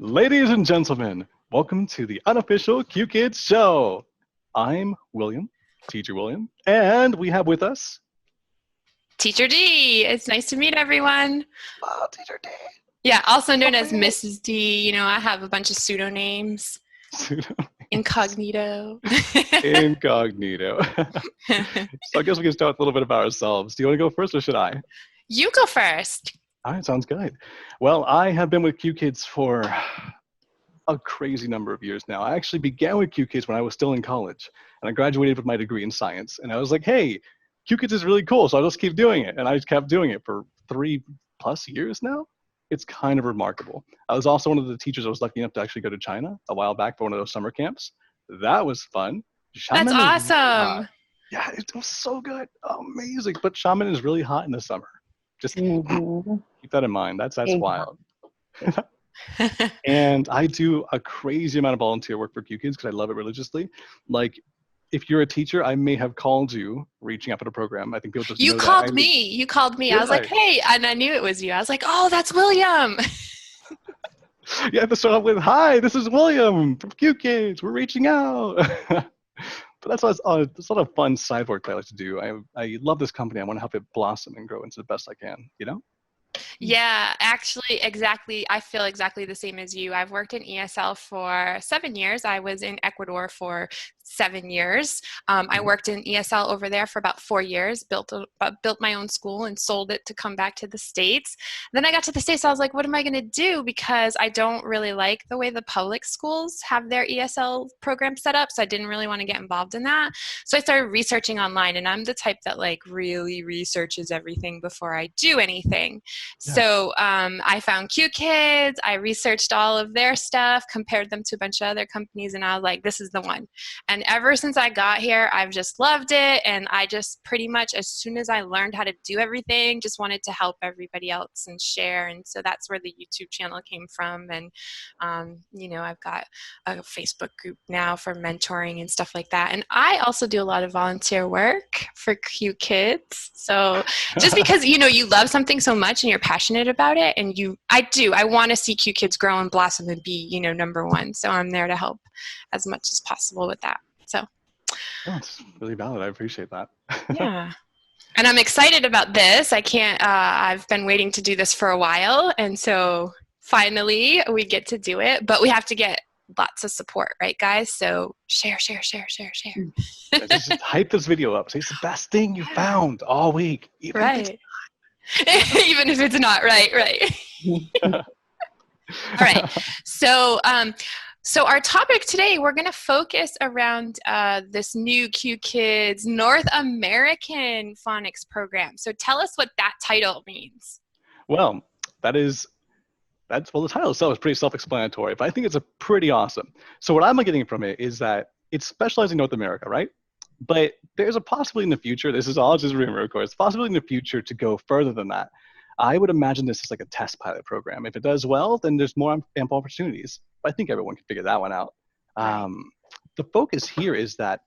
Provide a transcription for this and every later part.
Ladies and gentlemen, welcome to the Unofficial Qkids show. I'm William, Teacher William, and we have with us Teacher D. It's nice to meet everyone. Teacher D. Yeah, also known as Mrs. D. You know, I have a bunch of pseudonames. Incognito. Incognito. So I guess we can start with a little bit about ourselves. Do you want to go first or should I? You go first. All right, sounds good. Well, I have been with Qkids for a crazy number of years now. I actually began with Qkids when I was still in college, and I graduated with my degree in science. And I was like, hey, Qkids is really cool, so I'll just keep doing it. And I just kept doing it for 3+ years now. It's kind of remarkable. I was also one of the teachers I was lucky enough to actually go to China a while back for one of those summer camps. That was fun. That's awesome. Yeah, it was so good. Amazing. But Shaman is really hot in the summer. Just keep that in mind. That's wild. And I do a crazy amount of volunteer work for Qkids because I love it religiously. Like, if you're a teacher, I may have called you reaching out for the program. I think people just You know called that. me. You called me. Yeah. I was like, hey, and I knew it was you. I was like, oh, that's William. You have to start off with, hi, this is William from Qkids. We're reaching out. But that's a lot of fun side work that I like to do. I love this company. I want to help it blossom and grow into the best I can, you know? Yeah, actually, exactly. I feel exactly the same as you. I've worked in ESL for 7 years. I was in Ecuador for 7 years. I worked in ESL over there for about 4 years, built my own school and sold it to come back to the States. Then I got to the States. I was like, what am I going to do? Because I don't really like the way the public schools have their ESL program set up. So I didn't really want to get involved in that. So I started researching online, and I'm the type that like really researches everything before I do anything. Yeah. So I found Qkids. I researched all of their stuff, compared them to a bunch of other companies, and I was like, this is the one. And ever since I got here, I've just loved it. And I just pretty much, as soon as I learned how to do everything, just wanted to help everybody else and share. And so that's where the YouTube channel came from. And, you know, I've got a Facebook group now for mentoring and stuff like that. And I also do a lot of volunteer work for Qkids. So just because, you know, you love something so much and you're passionate about it, and I want to see Qkids grow and blossom and be, you know, number one. So I'm there to help as much as possible with that. So That's really valid. I appreciate that. yeah. And I'm excited about this. I've been waiting to do this for a while. And so finally we get to do it, but we have to get lots of support, right, guys? So share. Just hype this video up. Say it's the best thing you found all week. Right. Even if it's not, right. All right. So our topic today, we're going to focus around this new Qkids North American Phonics program. So tell us what that title means. Well, the title itself is pretty self-explanatory, but I think it's pretty awesome. So what I'm getting from it is that it's specialized in North America, right? But there's a possibility in the future, this is all just rumor, of course, possibility in the future to go further than that. I would imagine this is like a test pilot program. If it does well, then there's more ample opportunities. But I think everyone can figure that one out. The focus here is that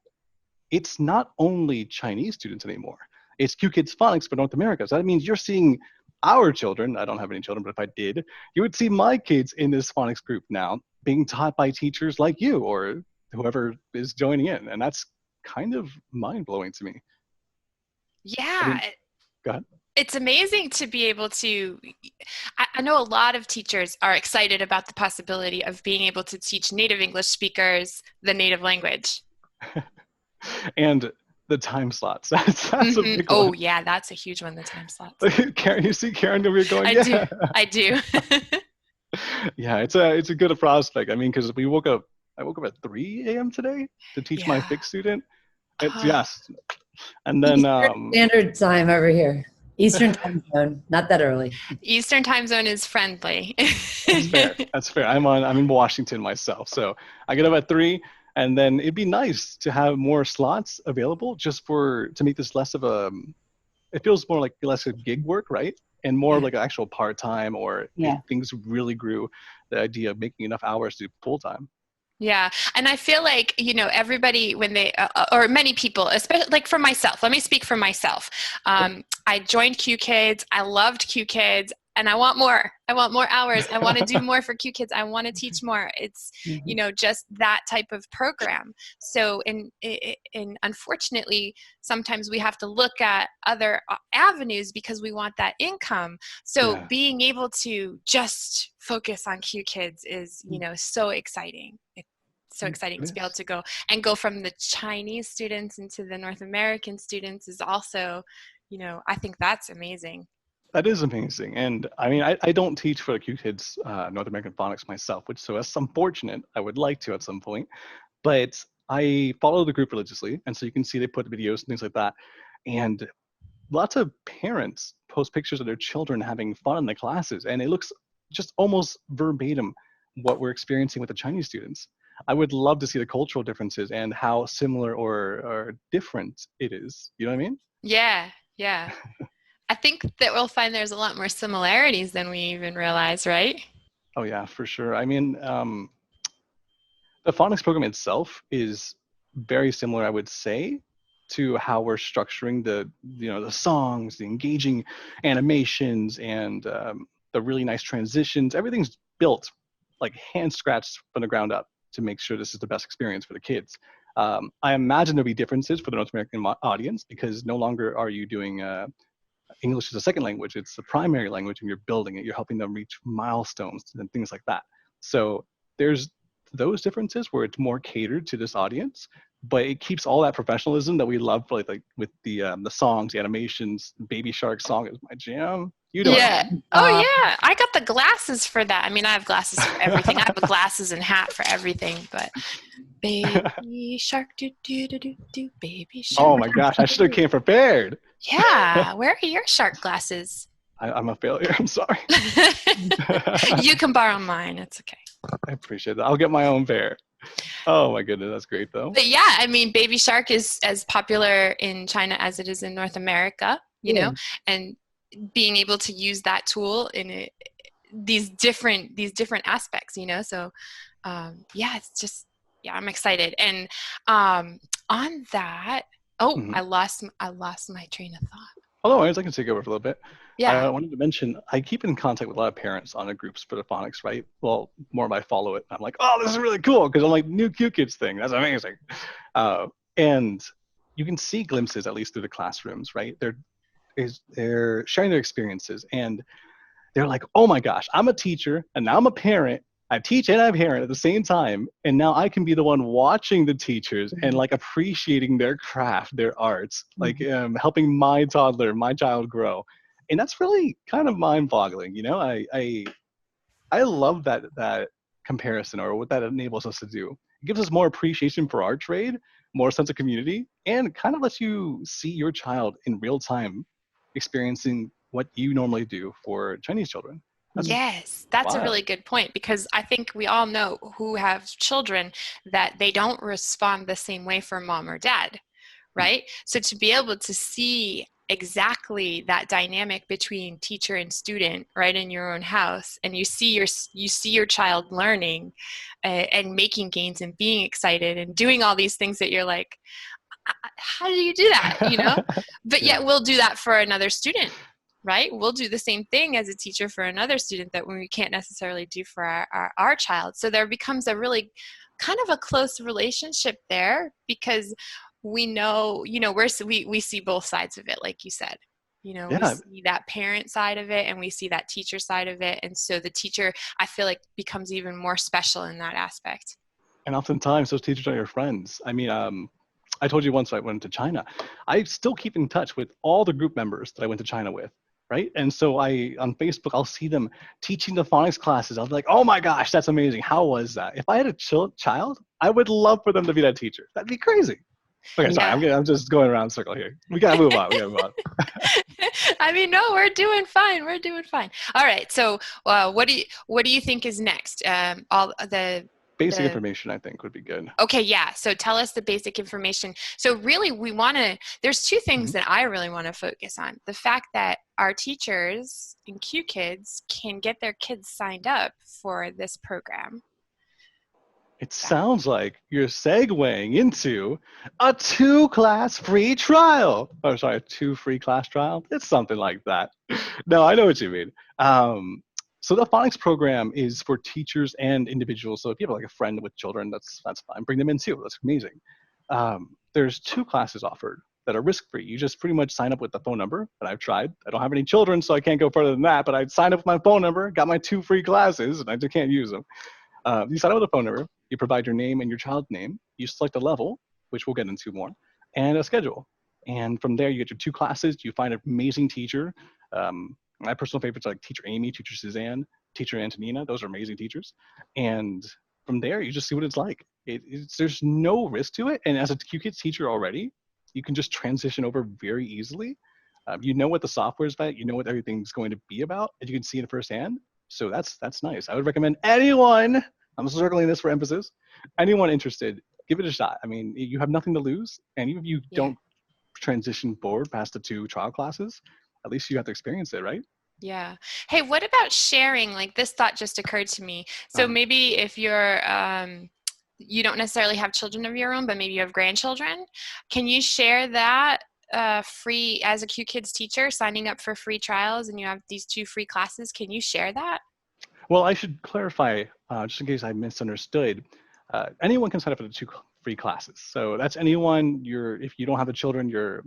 it's not only Chinese students anymore. It's Qkids Phonics for North America. So that means you're seeing our children, I don't have any children, but if I did, you would see my kids in this phonics group now being taught by teachers like you or whoever is joining in. And that's kind of mind-blowing to me. Yeah. Go ahead. It's amazing to be able to, I know a lot of teachers are excited about the possibility of being able to teach native English speakers the native language. And the time slots. That's a big one. Oh yeah, that's a huge one, the time slots. Karen, you see Karen over here going, I do. Yeah, it's a good prospect. I mean, because I woke up at 3 a.m. today to teach my fixed student. Yes. And then standard time over here. Eastern time zone, not that early. Eastern time zone is friendly. That's fair. I'm in Washington myself, so I get up at 3, and then it'd be nice to have more slots available just to make this less of it feels more like less of gig work, right? And more like actual part-time, or if things really grew, the idea of making enough hours to do full-time. Yeah. And I feel like, you know, everybody, when they, or many people, especially like for myself, let me speak for myself. I joined Qkids. I loved Qkids. and I want more. I want more hours. I want to do more for Qkids. I want to teach more. It's, Mhm. just that type of program. So, and unfortunately, sometimes we have to look at other avenues because we want that income. So Yeah. being able to just focus on Qkids is, so exciting. It's so exciting It to be able is. to go from the Chinese students into the North American students is also, I think that's amazing. That is amazing. And I mean, I don't teach for the Qkids North American Phonics myself, which so that's unfortunate. I would like to at some point, but I follow the group religiously. And so you can see they put videos and things like that. And lots of parents post pictures of their children having fun in the classes. And it looks just almost verbatim what we're experiencing with the Chinese students. I would love to see the cultural differences and how similar or different it is. You know what I mean? Yeah, yeah. I think that we'll find there's a lot more similarities than we even realize, right? Oh yeah, for sure. I mean, the phonics program itself is very similar, I would say, to how we're structuring the songs, the engaging animations, and the really nice transitions. Everything's built like hand scratched from the ground up to make sure this is the best experience for the kids. I imagine there'll be differences for the North American audience because no longer are you doing English as a second language. It's the primary language, and you're building it. You're helping them reach milestones and things like that. So there's those differences where it's more catered to this audience, but it keeps all that professionalism that we love, like with the songs, the animations. Baby Shark song is my jam. You know what I Yeah. mean? Oh, yeah. I got the glasses for that. I mean, I have glasses for everything. I have glasses and hat for everything, but baby shark, do do do do do, baby shark. Oh my gosh, I should have came prepared. Yeah. Where are your shark glasses? I'm a failure. I'm sorry. You can borrow mine. It's okay. I appreciate that. I'll get my own pair. Oh my goodness, that's great though. But yeah, I mean, Baby Shark is as popular in China as it is in North America, Yeah. and being able to use that tool in these different aspects, So, yeah, it's just, yeah, I'm excited. And on that, oh, Mhm. I lost my train of thought. Although I can take over for a little bit. Yeah. I wanted to mention I keep in contact with a lot of parents on the groups for the phonics, right? Well, more of I follow it. I'm like, oh, this is really cool because I'm like new Qkids thing. That's amazing. And you can see glimpses at least through the classrooms, right? They're sharing their experiences and they're like, oh my gosh, I'm a teacher and now I'm a parent. I teach and I'm a parent at the same time. And now I can be the one watching the teachers and like appreciating their craft, their arts, like helping my toddler, my child grow. And that's really kind of mind boggling. I love that comparison or what that enables us to do. It gives us more appreciation for our trade, more sense of community, and kind of lets you see your child in real time experiencing what you normally do for Chinese children. That's Yes, that's a wild. really good point because I think we all know who have children that they don't respond the same way for mom or dad, right? So to be able to see exactly that dynamic between teacher and student right in your own house, and you see your child learning and making gains and being excited and doing all these things that you're like, how do you do that, but Yeah. yet we'll do that for another student, right? We'll do the same thing as a teacher for another student that we can't necessarily do for our child. So there becomes a really kind of a close relationship there because we know, we see both sides of it, like you said. We Yeah. see that parent side of it and we see that teacher side of it. And so the teacher, I feel like, becomes even more special in that aspect. And oftentimes those teachers are your friends. I mean, I told you once I went to China. I still keep in touch with all the group members that I went to China with, right? And so on Facebook, I'll see them teaching the phonics classes. I'll be like, oh my gosh, that's amazing. How was that? If I had a child, I would love for them to be that teacher. That'd be crazy. Okay, sorry, Yeah. I'm just going around in a circle here. We gotta move on. We gotta move on. I mean, no, we're doing fine. We're doing fine. All right. So, what do you think is next? All Basic the information, I think, would be good. Okay, yeah. So tell us the basic information. So really, there's two things Mhm. that I really want to focus on. The fact that our teachers and Qkids can get their kids signed up for this program. It sounds like you're segueing into a 2-class free trial. Oh, sorry, a 2 free class trial. It's something like that. No, I know what you mean. So the phonics program is for teachers and individuals. So if you have like a friend with children, that's fine. Bring them in too. That's amazing. There's 2 classes offered that are risk-free. You just pretty much sign up with the phone number that I've tried. I don't have any children, so I can't go further than that. But I signed up with my phone number, got my 2 free classes, and I just can't use them. You sign up with a phone number, you provide your name and your child's name, you select a level, which we'll get into more, and a schedule. And from there, you get your 2 classes, you find an amazing teacher. My personal favorites are like Teacher Amy, Teacher Suzanne, Teacher Antonina. Those are amazing teachers. And from there, you just see what it's like. There's no risk to it. And as a Qkids teacher already, you can just transition over very easily. You know what the software is about, you know what everything's going to be about, and you can see it firsthand. So that's nice. I would recommend anyone, I'm circling this for emphasis, anyone interested, give it a shot. I mean, you have nothing to lose. And even if you don't transition forward past the 2 trial classes, at least you have to experience it, right? Yeah. Hey, what about sharing? Like this thought just occurred to me. So maybe if you're, you don't necessarily have children of your own, but maybe you have grandchildren, can you share that free as a Qkids teacher, signing up for free trials and you have these 2 free classes? Can you share that? Well, I should clarify, just in case I misunderstood, anyone can sign up for the 2 free classes. So that's anyone, if you don't have the children, your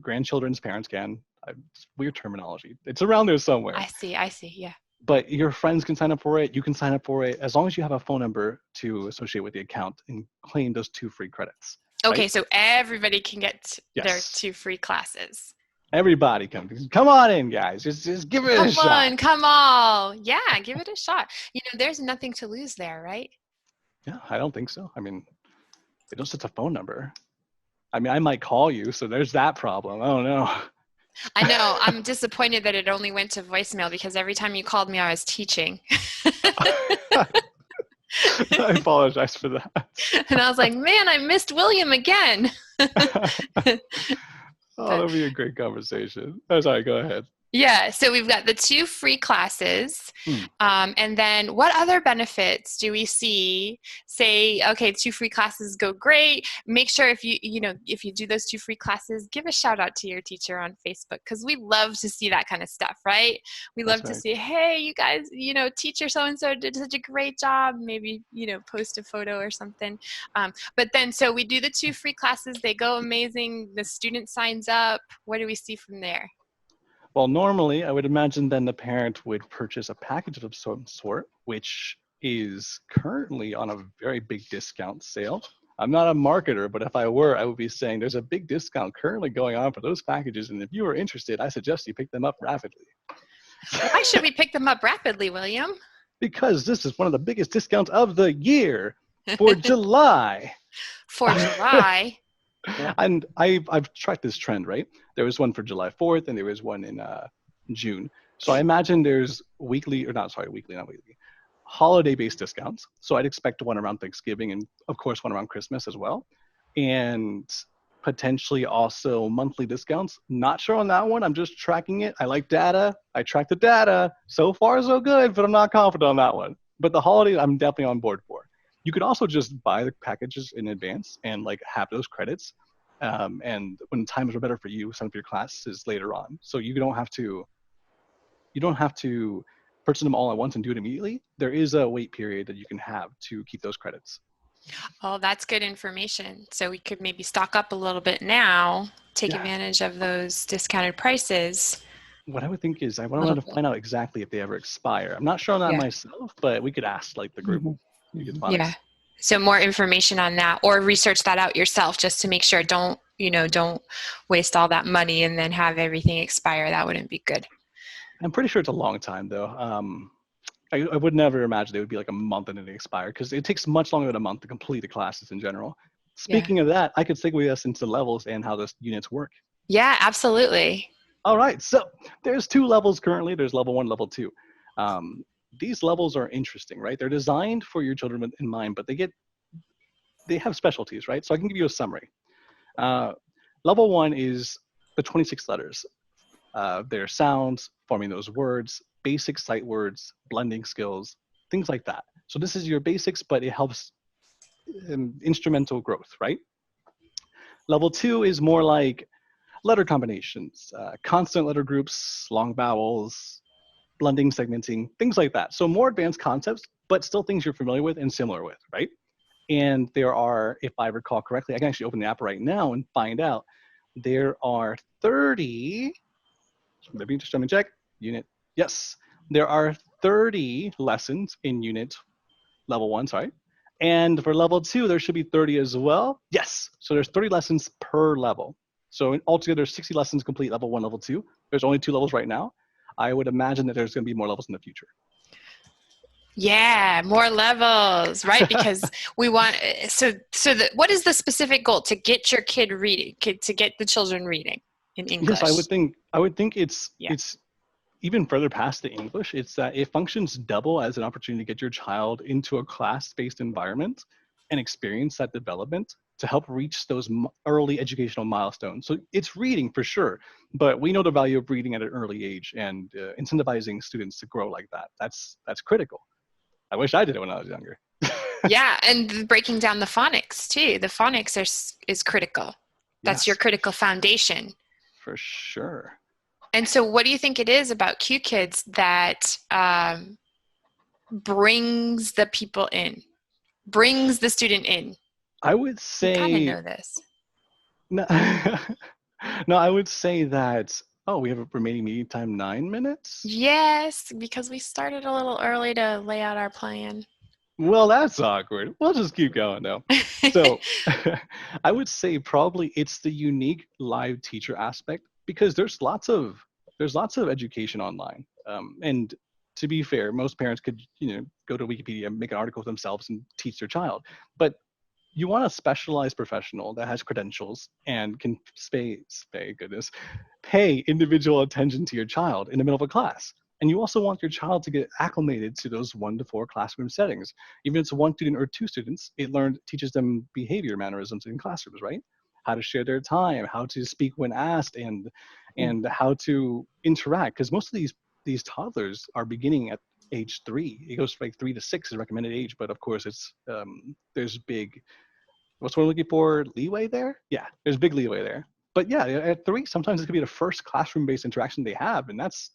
grandchildren's parents can. It's weird terminology. It's around there somewhere. I see, yeah. But your friends can sign up for it. You can sign up for it as long as you have a phone number to associate with the account and claim those 2 free credits. Okay, right? so everybody can get their 2 free classes. Everybody come on in, guys. Just give it a shot. Come on. Yeah, give it a shot. There's nothing to lose there, right? Yeah, I don't think so. I mean, it just it's a phone number. I mean, I might call you, so there's that problem. I don't know. I know. I'm disappointed that it only went to voicemail because every time you called me, I was teaching. I apologize for that. And I was like, man, I missed William again. That'll be a great conversation. Oh, sorry, go ahead. Yeah, so we've got the 2 free classes. And then what other benefits do we see? Say, okay, 2 free classes go great. Make sure if you do those 2 free classes, give a shout out to your teacher on Facebook because we love to see that kind of stuff, right? We love to see, hey, you guys, teacher so-and-so did such a great job. Maybe, post a photo or something. But then, so we do the 2 free classes. They go amazing. The student signs up. What do we see from there? Well, normally, I would imagine then the parent would purchase a package of some sort, which is currently on a very big discount sale. I'm not a marketer, but if I were, I would be saying there's a big discount currently going on for those packages. And if you are interested, I suggest you pick them up rapidly. Why should we pick them up rapidly, William? Because this is one of the biggest discounts of the year for July. For July? And I've tracked this trend, right? There was one for July 4th and there was one in June. So I imagine there's holiday-based discounts. So I'd expect one around Thanksgiving and of course one around Christmas as well. And potentially also monthly discounts. Not sure on that one. I'm just tracking it. I like data. I track the data. So far so good, but I'm not confident on that one. But the holiday I'm definitely on board for. You could also just buy the packages in advance and have those credits. And when times are better for you, some of your classes later on. So you don't have to purchase them all at once and do it immediately. There is a wait period that you can have to keep those credits. Oh, that's good information. So we could maybe stock up a little bit now, take advantage of those discounted prices. What I would think is I want to find out exactly if they ever expire. I'm not sure on that myself, but we could ask the group. Yeah. So more information on that, or research that out yourself just to make sure. Don't waste all that money and then have everything expire. That wouldn't be good. I'm pretty sure it's a long time though. I would never imagine it would be like a month and it expire because it takes much longer than a month to complete the classes in general. Speaking of that, I could segue us into levels and how the units work. Yeah, absolutely. All right. So there's 2 levels currently. There's level 1, level 2. These levels are interesting, right? They're designed for your children in mind, but they have specialties, right? So I can give you a summary. Level 1 is the 26 letters. Their sounds, forming those words, basic sight words, blending skills, things like that. So this is your basics, but it helps instrumental growth, right? Level 2 is more like letter combinations, consonant letter groups, long vowels, blending, segmenting, things like that. So more advanced concepts, but still things you're familiar with and similar with, right? And there are, if I recall correctly, I can actually open the app right now and find out, there are 30, let me just check, unit, yes, there are 30 lessons in unit level 1, sorry. And for level 2, there should be 30 as well. Yes, so there's 30 lessons per level. So altogether, there's 60 lessons complete level 1, level 2. There's only 2 levels right now. I would imagine that there's going to be more levels in the future. Yeah, more levels, right? Because we want, what is the specific goal? To get your kid reading, to get the children reading in English? Yes, I would think it's even further past the English. It's that it functions double as an opportunity to get your child into a class-based environment and experience that development to help reach those early educational milestones. So it's reading for sure, but we know the value of reading at an early age, and incentivizing students to grow like that. That's critical. I wish I did it when I was younger. Yeah, and breaking down the phonics too. The phonics is critical. That's your critical foundation. For sure. And so what do you think it is about Qkids that brings the people in, brings the student in? I would say... You kind of know this. No, no, I would say that, we have a remaining meeting time 9 minutes? Yes, because we started a little early to lay out our plan. Well, that's awkward. We'll just keep going now. So I would say probably it's the unique live teacher aspect, because there's lots of education online. And to be fair, most parents could, go to Wikipedia, make an article themselves and teach their child. But you want a specialized professional that has credentials and can pay individual attention to your child in the middle of a class. And you also want your child to get acclimated to those 1 to 4 classroom settings. Even if it's 1 student or 2 students, it teaches them behavior mannerisms in classrooms, right? How to share their time, how to speak when asked, and how to interact. Because most of these toddlers are beginning at age 3. It goes like 3 to 6 is recommended age, but of course it's there's big, what's what we're looking for, leeway there? Yeah, there's big leeway there. But yeah, at 3, sometimes it could be the first classroom-based interaction they have, and that's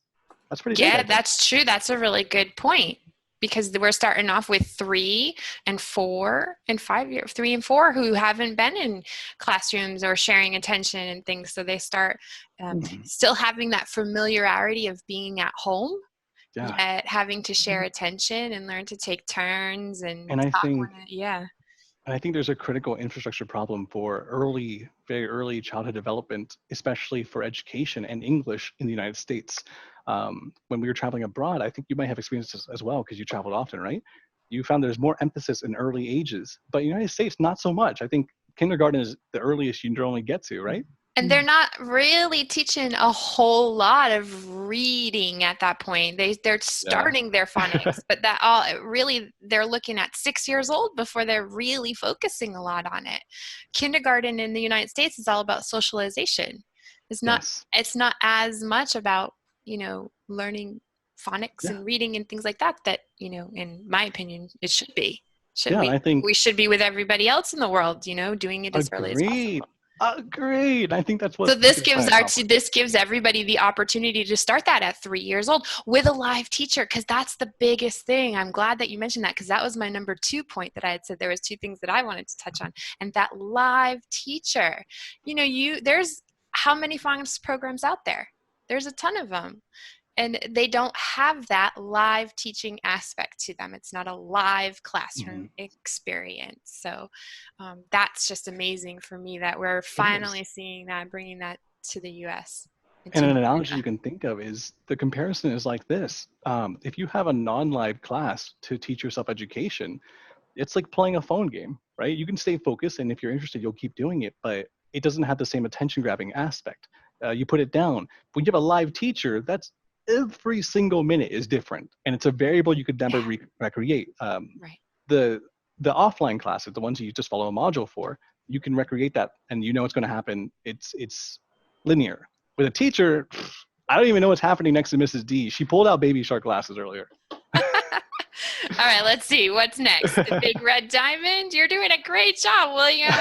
pretty big. Yeah, that's true. That's a really good point, because we're starting off with 3 and 4 and 5 years, 3 and 4 who haven't been in classrooms or sharing attention and things. So they start still having that familiarity of being at home, yet having to share attention and learn to take turns and I think there's a critical infrastructure problem for very early childhood development, especially for education and English in the United States. When we were traveling abroad, I think you might have experienced this as well, because you traveled often, right? You found there's more emphasis in early ages, but in the United States, not so much. I think kindergarten is the earliest you normally get to, right? And they're not really teaching a whole lot of reading at that point. They're starting their phonics, but they're looking at 6 years old before they're really focusing a lot on it. Kindergarten in the United States is all about socialization. It's not as much about, learning phonics and reading and things like that, in my opinion, it should be. I think we should be with everybody else in the world, doing it as early as possible. Agreed. I think that's what. So this gives everybody the opportunity to start that at 3 years old with a live teacher, because that's the biggest thing. I'm glad that you mentioned that, because that was my number 2 point that I had said. There was 2 things that I wanted to touch on, and that live teacher. There's how many phonics programs out there? There's a ton of them. And they don't have that live teaching aspect to them. It's not a live classroom experience. So that's just amazing for me that we're finally seeing that, bringing that to the U.S. And an analogy you can think of is, the comparison is like this. If you have a non-live class to teach yourself education, it's like playing a phone game, right? You can stay focused, and if you're interested, you'll keep doing it, but it doesn't have the same attention-grabbing aspect. You put it down. When you have a live teacher, that's every single minute is different, and it's a variable you could never recreate. Right. The offline classes, the ones you just follow a module for, you can recreate that, and it's going to happen. It's linear. With a teacher, I don't even know what's happening next to Mrs. D. She pulled out Baby Shark glasses earlier. All right, let's see. What's next? The big red diamond? You're doing a great job, William.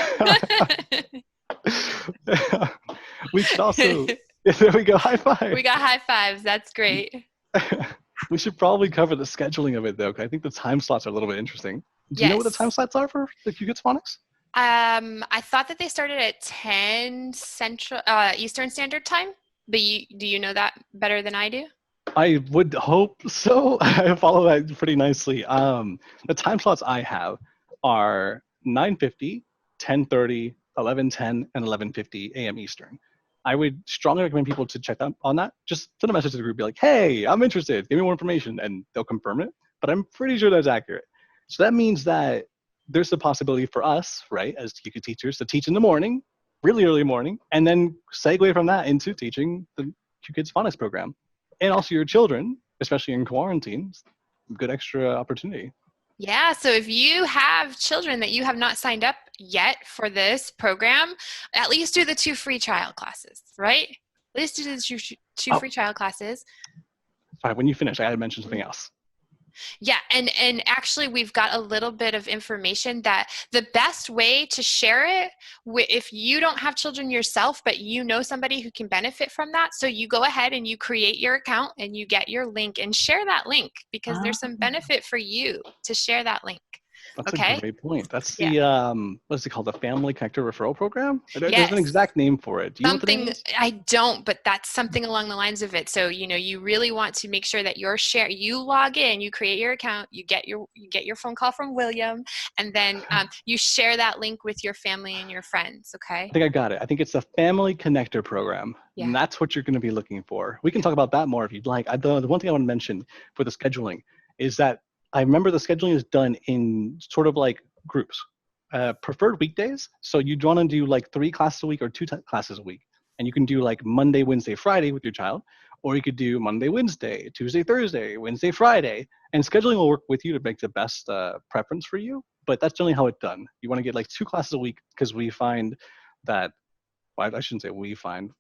We should also, there we go, high five. We got high fives. That's great. We should probably cover the scheduling of it though, because I think the time slots are a little bit interesting. Do you know what the time slots are for the Qkids Phonics? I thought that they started at 10 Central Eastern Standard Time, but do you know that better than I do? I would hope so. I follow that pretty nicely. The time slots I have are 9:50, 10:30, 11:10, and 11:50 a.m. Eastern. I would strongly recommend people to check on that. Just send a message to the group, be like, hey, I'm interested. Give me more information, and they'll confirm it. But I'm pretty sure that's accurate. So that means that there's a possibility for us, right, as Qkids teachers, to teach in the morning, really early morning, and then segue from that into teaching the Qkids Phonics program. And also your children, especially in quarantine, good extra opportunity. Yeah, so if you have children that you have not signed up yet for this program, at least do the 2 free trial classes, right? At least do the two free trial classes. Sorry, when you finish, I had to mention something else. Yeah, and actually we've got a little bit of information that the best way to share it, if you don't have children yourself, but you know somebody who can benefit from that, so you go ahead and you create your account and you get your link and share that link, because there's some benefit for you to share that link. That's a great point. That's the, what's it called? The Family Connector Referral Program? Yes. There's an exact name for it. Do you know what the name is? I don't, but that's something along the lines of it. So, you really want to make sure that you log in, you create your account, you get your phone call from William, and then you share that link with your family and your friends, okay? I think I got it. I think it's the Family Connector Program. Yeah. And that's what you're going to be looking for. We can talk about that more if you'd like. The one thing I want to mention for the scheduling is that I remember the scheduling is done in sort of like groups, preferred weekdays. So you'd want to do like 3 classes a week or 2 classes a week. And you can do like Monday, Wednesday, Friday with your child, or you could do Monday, Wednesday, Tuesday, Thursday, Wednesday, Friday. And scheduling will work with you to make the best preference for you. But that's generally how it's done. You want to get like 2 classes a week, because we find that, well, I shouldn't say we find,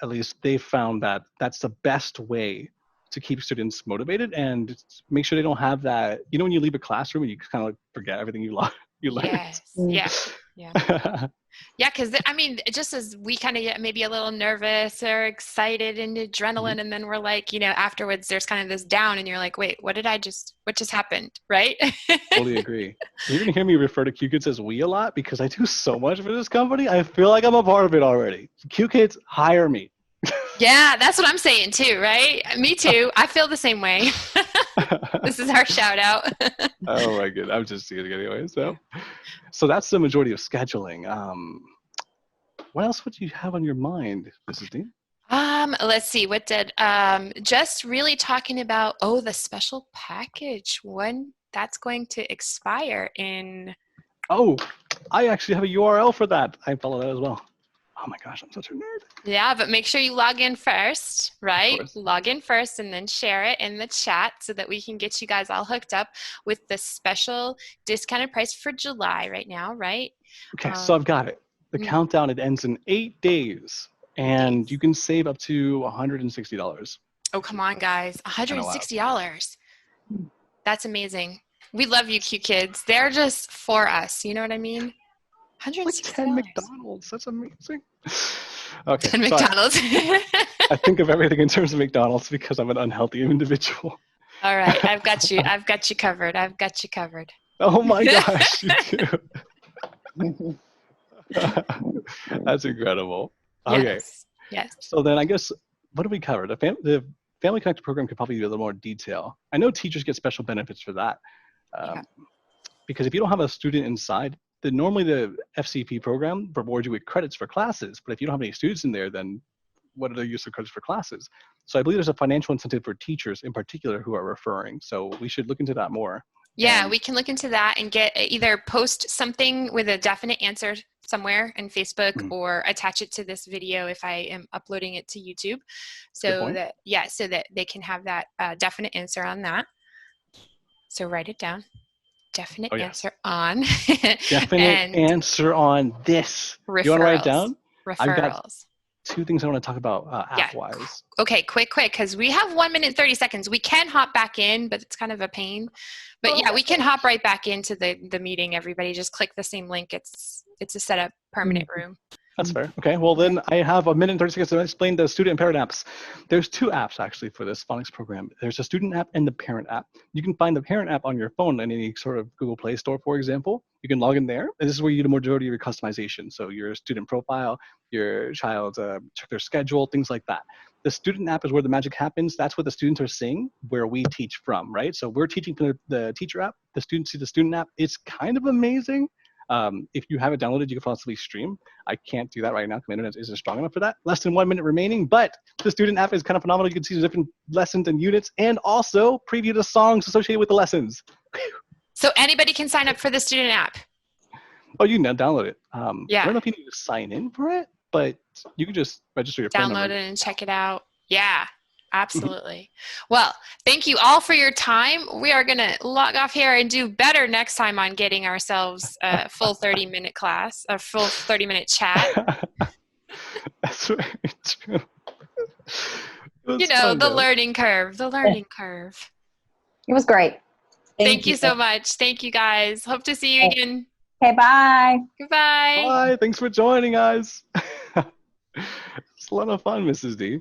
at least they found that that's the best way to keep students motivated and make sure they don't have that, when you leave a classroom and you kind of like forget everything you learned. Yes. Yeah. Yeah, because just as we kind of get maybe a little nervous or excited and adrenaline, and then we're like, afterwards there's kind of this down, and you're like, wait, what just happened, right? Totally agree. You're gonna hear me refer to Qkids as we a lot because I do so much for this company. I feel like I'm a part of it already. Qkids, hire me. Yeah, that's what I'm saying too, right? Me too. I feel the same way. This is our shout out. Oh my goodness. I'm just kidding anyway. So that's the majority of scheduling. What else would you have on your mind, Mrs. Dean? Let's see. What did just really talking about the special package, when that's going to expire in. Oh, I actually have a URL for that. I follow that as well. Oh my gosh, I'm such a nerd. Yeah, but make sure you log in first, right? Log in first and then share it in the chat so that we can get you guys all hooked up with the special discounted price for July right now, right? Okay, so I've got it. The countdown, it ends in 8 days, and you can save up to $160. Oh, come on, guys. $160. That's amazing. We love you, Qkids. They're just for us. You know what I mean? $160. Like 10 McDonald's. That's amazing. Okay. 10 McDonald's. I think of everything in terms of McDonald's because I'm an unhealthy individual. All right. I've got you. I've got you covered. I've got you covered. Oh my gosh. You do. That's incredible. Okay. Yes. So then I guess, what do we cover? The Family Connector program could probably do a little more detail. I know teachers get special benefits for that. Because if you don't have a student inside, then normally the FCP program rewards you with credits for classes. But if you don't have any students in there, then what are the use of credits for classes? So I believe there's a financial incentive for teachers in particular who are referring. So we should look into that more. Yeah, we can look into that and get either post something with a definite answer somewhere in Facebook or attach it to this video if I am uploading it to YouTube. So that they can have that definite answer on that. So write it down. Definite answer on. Definite answer on this. Referrals. You want to write it down? Referrals. two things I want to talk about Yeah. app-wise. Okay, quick, because we have 1 minute, 30 seconds. We can hop back in, but it's kind of a pain. But yeah, we can hop right back into the meeting, everybody. Just click the same link. It's a set up permanent room. That's fair. Okay, well then I have 1 minute and 30 seconds to explain the student and parent apps. There's two apps actually for this phonics program. There's a student app and the parent app. You can find the parent app on your phone in any sort of Google Play Store, for example. You can log in there, and this is where you do the majority of your customization. So your student profile, your child, check their schedule, things like that. The student app is where the magic happens. That's what the students are seeing, where we teach from, right? So we're teaching from the teacher app. The students see the student app. It's kind of amazing. If you have it downloaded, you can possibly stream. I can't do that right now because my internet isn't strong enough for that. Less than 1 minute remaining, but the student app is kind of phenomenal. You can see the different lessons and units and also preview the songs associated with the lessons. So anybody can sign up for the student app. Oh, you can download it. Yeah. I don't know if you need to sign in for it, but you can just register your phone Download number. it and check it out. Yeah, absolutely. Well, thank you all for your time. We are going to log off here and do better next time on getting ourselves a full 30-minute class, a full 30-minute chat. That's very true. You know, the learning curve, It was great. Thank you so much. Thank you, guys. Hope to see you again. Okay, bye. Goodbye. Bye. Thanks for joining us. It's a lot of fun, Mrs. D.